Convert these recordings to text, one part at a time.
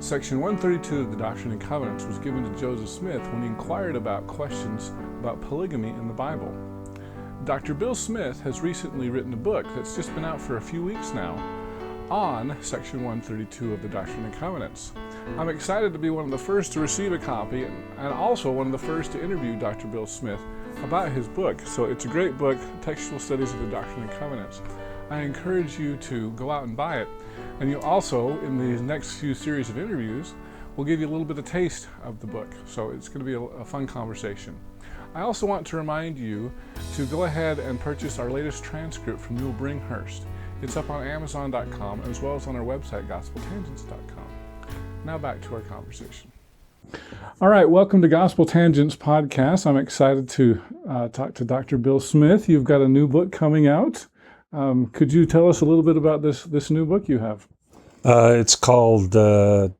Section 132 of the Doctrine Covenants was given to Joseph Smith when he inquired about questions about polygamy in the Bible. Dr. Bill Smith has recently written a book that's just been out for a few weeks now on Section 132 of the Doctrine and Covenants. I'm excited to be one of the first to receive a copy and also one of the first to interview Dr. Bill Smith about his book. So it's a great book, Textual Studies of the Doctrine and Covenants. I encourage you to go out and buy it. And you also, in these next few series of interviews, will give you a little bit of taste of the book. So it's going to be a fun conversation. I also want to remind you to go ahead and purchase our latest transcript from Newell Bringhurst. It's up on Amazon.com as well as on our website, GospelTangents.com. Now back to our conversation. All right, welcome to Gospel Tangents Podcast. I'm excited to talk to Dr. Bill Smith. You've got a new book coming out. Could you tell us a little bit about this new book you have? It's called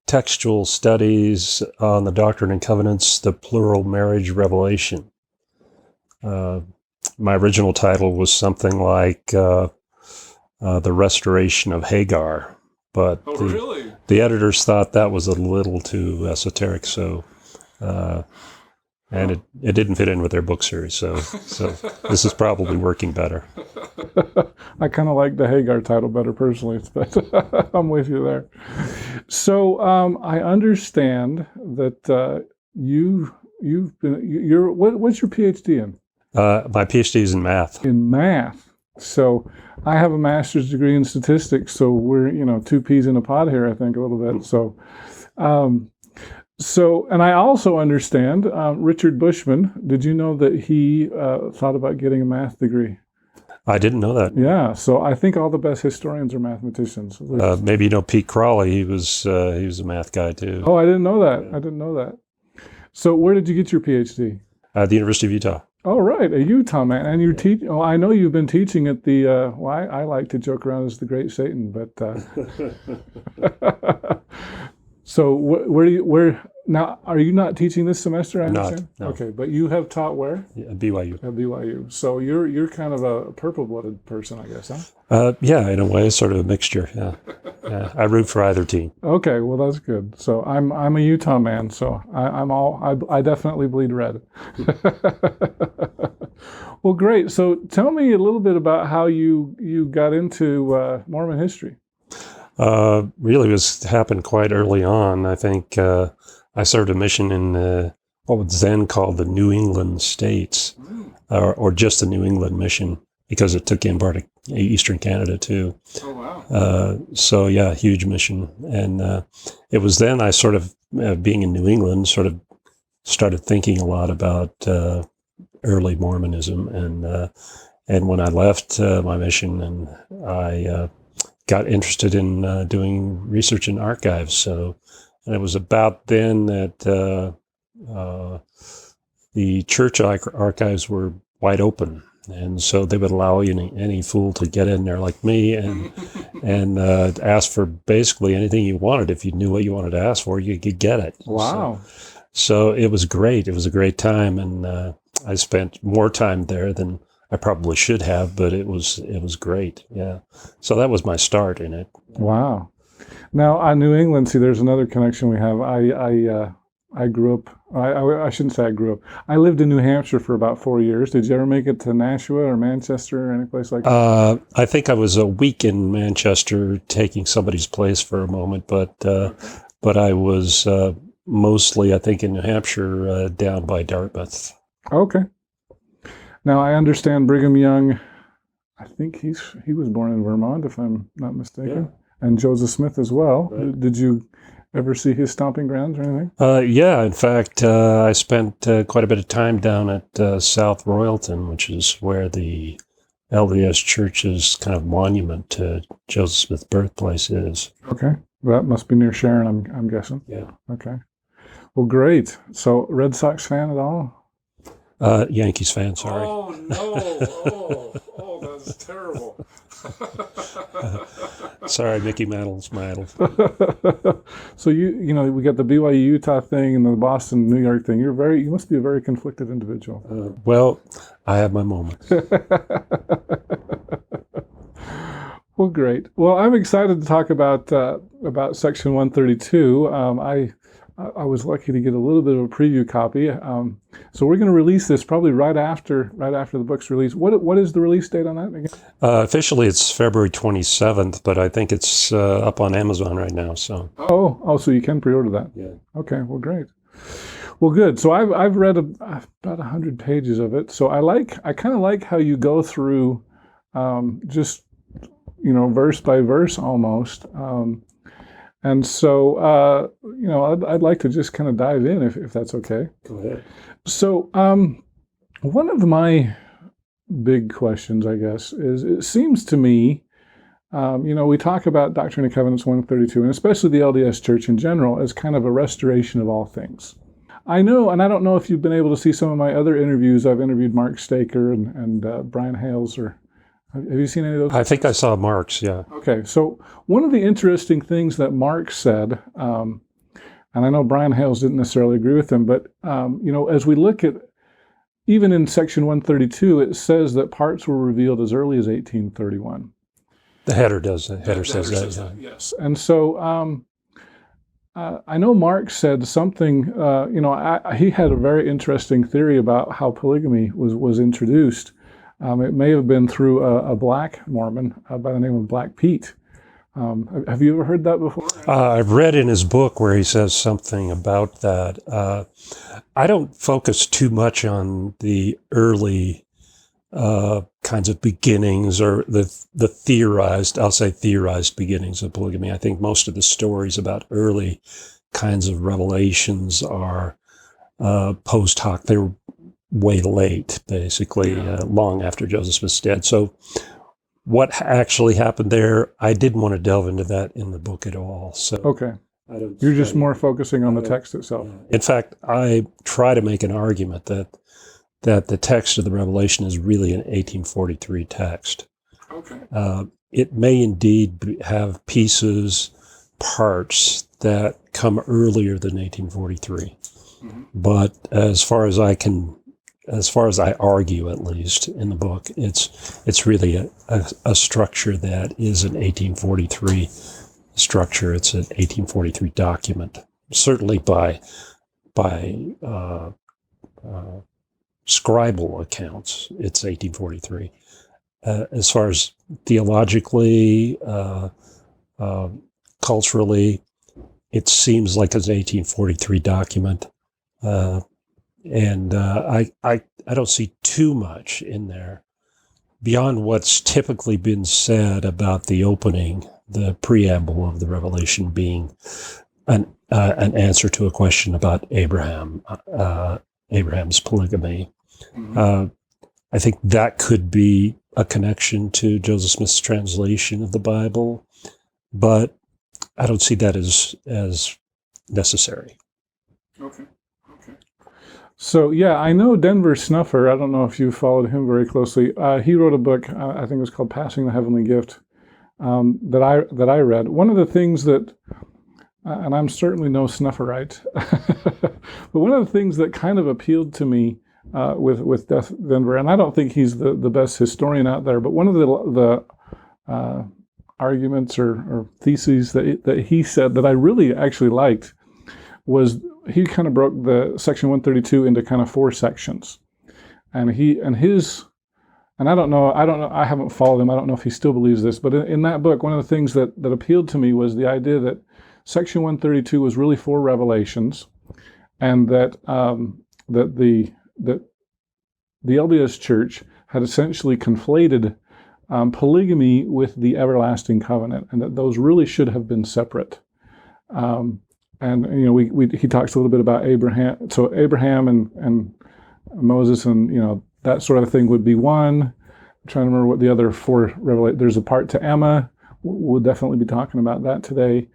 Textual Studies on the Doctrine and Covenants, the Plural Marriage Revelation. My original title was something like The Restoration of Hagar, but the editors thought that was a little too esoteric, so and it didn't fit in with their book series, so this is probably working better. I kind of like the Hagar title better personally, but I'm with you there. So I understand that what's your PhD in? My PhD is in math. In math. So I have a master's degree in statistics, so we're two peas in a pod here, I think, a little bit. So, and I also understand Richard Bushman. Did you know that he thought about getting a math degree? I didn't know that. Yeah, so I think all the best historians are mathematicians. Maybe Pete Crawley. He was a math guy too. Oh, I didn't know that. I didn't know that. So, where did you get your PhD? At the University of Utah. Oh, right, a Utah man, and you're teaching. Oh, I know you've been teaching at the. I like to joke around as the Great Satan, but. So where now? Are you not teaching this semester? I understand. No. Okay, but you have taught where? Yeah, at BYU. At BYU. So you're kind of a purple-blooded person, I guess, huh? Yeah, in a way, sort of a mixture. Yeah. I root for either team. Okay, well that's good. So I'm a Utah man, so I definitely bleed red. Well, great. So tell me a little bit about how you got into Mormon history. Really happened quite early on. I think I served a mission in what was then called the New England states, or just the New England mission, because it took in part of Eastern Canada too. Oh, wow. So yeah, huge mission. And it was then I sort of, being in New England, sort of started thinking a lot about early Mormonism. And when I left my mission, and I got interested in doing research in archives. So, and it was about then that the church archives were wide open, and so they would allow any fool to get in there like me and ask for basically anything you wanted. If you knew what you wanted to ask for, you could get it. Wow! So it was great. It was a great time, and I spent more time there than I probably should have, but it was great. Yeah. So that was my start in it. Wow. Now, on New England, see, there's another connection we have. I grew up. I shouldn't say I grew up. I lived in New Hampshire for about 4 years. Did you ever make it to Nashua or Manchester or any place like that? I think I was a week in Manchester, taking somebody's place for a moment, but I was mostly, I think, in New Hampshire, down by Dartmouth. Okay. Now, I understand Brigham Young, I think he was born in Vermont, if I'm not mistaken, and Joseph Smith as well. Right. Did you ever see his stomping grounds or anything? Yeah, in fact, I spent quite a bit of time down at South Royalton, which is where the LDS Church's kind of monument to Joseph Smith's birthplace is. Okay. That must be near Sharon, I'm guessing. Yeah. Okay. Well, great. So, Red Sox fan at all? Yankees fan, sorry. Oh, no. Oh, that's terrible. Sorry, Mickey Mantle's Mantle. So we got the BYU Utah thing and the Boston New York thing. You must be a very conflicted individual. Well, I have my moments. Well, great. Well, I'm excited to talk about Section 132. I was lucky to get a little bit of a preview copy. So we're going to release this probably right after the book's release. What is the release date on that again? Officially, it's February 27th, but I think it's up on Amazon right now. So. So you can pre-order that. Yeah. Okay. Well, great. Well, good. So I've read about 100 pages of it. So I kind of like how you go through just verse by verse almost. And so, I'd like to just kind of dive in if that's okay. Go ahead. So, one of my big questions, I guess, is it seems to me, we talk about Doctrine and Covenants 132, and especially the LDS Church in general, as kind of a restoration of all things. I know, and I don't know if you've been able to see some of my other interviews. I've interviewed Mark Staker and Brian Hales, or have you seen any of those? I think I saw Mark's, yeah. Okay, so one of the interesting things that Mark said, and I know Brian Hales didn't necessarily agree with him, but as we look at, even in Section 132, it says that parts were revealed as early as 1831. The header does. The header says that. Yes, and so I know Mark said something. He had a very interesting theory about how polygamy was introduced. It may have been through a black Mormon by the name of Black Pete. Have you ever heard that before? I've read in his book where he says something about that. I don't focus too much on the early kinds of beginnings or the theorized beginnings of polygamy. I think most of the stories about early kinds of revelations are post hoc. They're way late, basically, long after Joseph Smith's dead. So what actually happened there, I didn't want to delve into that in the book at all. So okay. You're just more focusing on the text itself. In fact, I try to make an argument that the text of the Revelation is really an 1843 text. Okay. It may indeed have pieces, parts that come earlier than 1843. Mm-hmm. But as far as I argue, at least in the book, it's really a structure that is an 1843 structure. It's an 1843 document, certainly by scribal accounts. It's 1843. As far as theologically, culturally, it seems like it's an 1843 document. And I don't see too much in there beyond what's typically been said about the opening, the preamble of the Revelation being an answer to a question about Abraham's polygamy. Mm-hmm. I think that could be a connection to Joseph Smith's translation of the Bible, but I don't see that as necessary. Okay. So, I know Denver Snuffer. I don't know if you followed him very closely. He wrote a book, I think it was called Passing the Heavenly Gift, that I read. One of the things that, and I'm certainly no snufferite, but one of the things that kind of appealed to me with Denver, and I don't think he's the best historian out there, but one of the arguments or theses that he said that I really actually liked was he kind of broke the Section 132 into kind of four sections. And I don't know, I haven't followed him, I don't know if he still believes this, but in that book, one of the things that appealed to me was the idea that Section 132 was really four revelations, and that the LDS Church had essentially conflated polygamy with the everlasting covenant, and that those really should have been separate. And he talks a little bit about Abraham. So Abraham and Moses and that sort of thing would be one. I'm trying to remember what the other four revelations. There's a part to Emma. We'll definitely be talking about that today.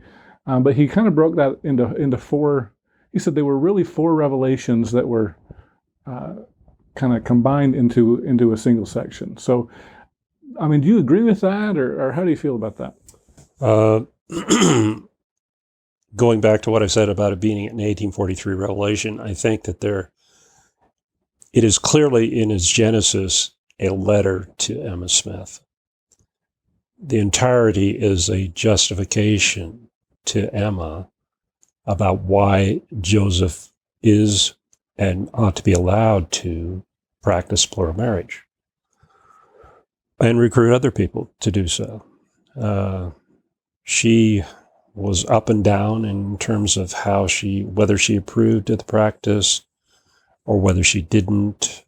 But he kind of broke that into four. He said they were really four revelations that were kind of combined into a single section. So, I mean, do you agree with that, or how do you feel about that? Going back to what I said about it being an 1843 revelation, I think that it is clearly in its genesis a letter to Emma Smith. the entirety is a justification to Emma about why Joseph is and ought to be allowed to practice plural marriage and recruit other people to do so. She was up and down in terms of whether she approved of the practice or whether she didn't.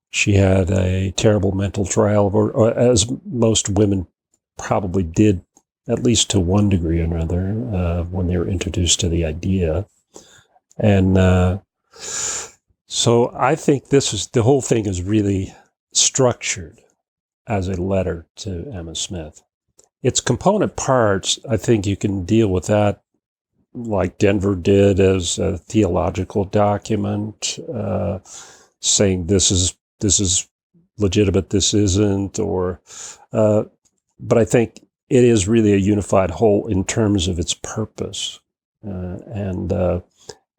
She had a terrible mental trial, or as most women probably did, at least to one degree or another, when they were introduced to the idea. And so I think the whole thing is really structured as a letter to Emma Smith. Its component parts, I think you can deal with that like Denver did as a theological document, saying this is legitimate, this isn't, but I think it is really a unified whole in terms of its purpose. And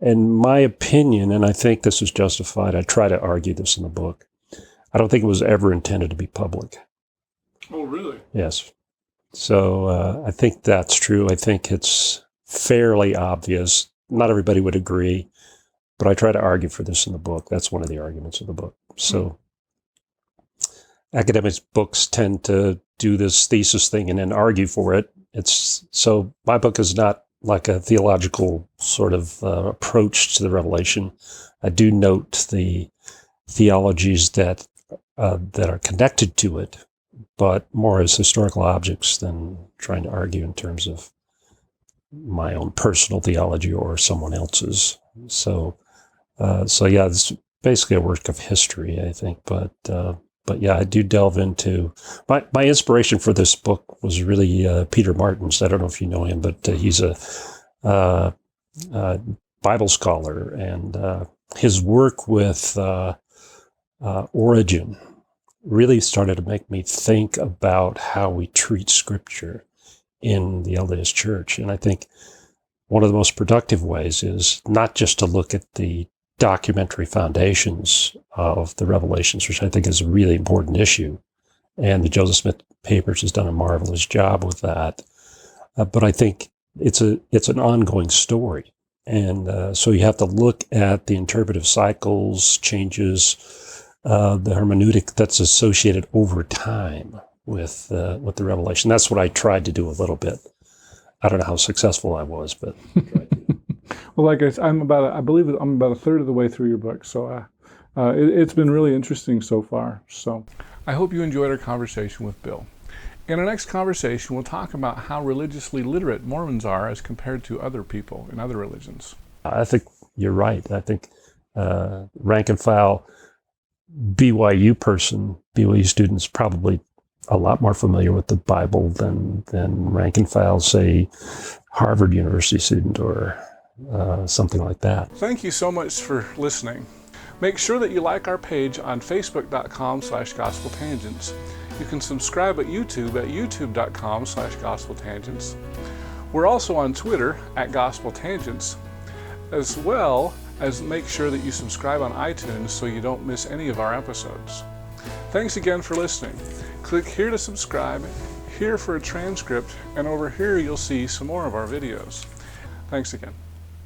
my opinion, and I think this is justified, I try to argue this in the book, I don't think it was ever intended to be public. Oh, really? Yes. So I think that's true. I think it's fairly obvious. Not everybody would agree, but I try to argue for this in the book. That's one of the arguments of the book. So academic books tend to do this thesis thing and then argue for it. So my book is not like a theological sort of approach to the revelation. I do note the theologies that are connected to it, but more as historical objects than trying to argue in terms of my own personal theology or someone else's. So yeah, it's basically a work of history, I think. But yeah, I do delve into my inspiration for this book was really Peter Martins. I don't know if you know him, but he's a Bible scholar, and his work with Origen really started to make me think about how we treat Scripture in the LDS Church. And I think one of the most productive ways is not just to look at the documentary foundations of the Revelations, which I think is a really important issue. And the Joseph Smith Papers has done a marvelous job with that. But I think it's an ongoing story. And so you have to look at the interpretive cycles, changes, the hermeneutic that's associated over time with the Revelation. That's what I tried to do a little bit. I don't know how successful I was, but I tried to. Well, like I said, I believe I'm about a third of the way through your book, so it's been really interesting so far. So I hope you enjoyed our conversation with Bill. In our next conversation, we'll talk about how religiously literate Mormons are as compared to other people in other religions. I think you're right. I think rank and file BYU students probably a lot more familiar with the Bible than rank and file, say, Harvard University student or something like that. Thank you so much for listening. Make sure that you like our page on facebook.com/gospeltangents. You can subscribe at youtube.com/gospeltangents. We're also on Twitter @gospeltangents, as well as make sure that you subscribe on iTunes so you don't miss any of our episodes. Thanks again for listening. Click here to subscribe, here for a transcript, and over here you'll see some more of our videos. Thanks again.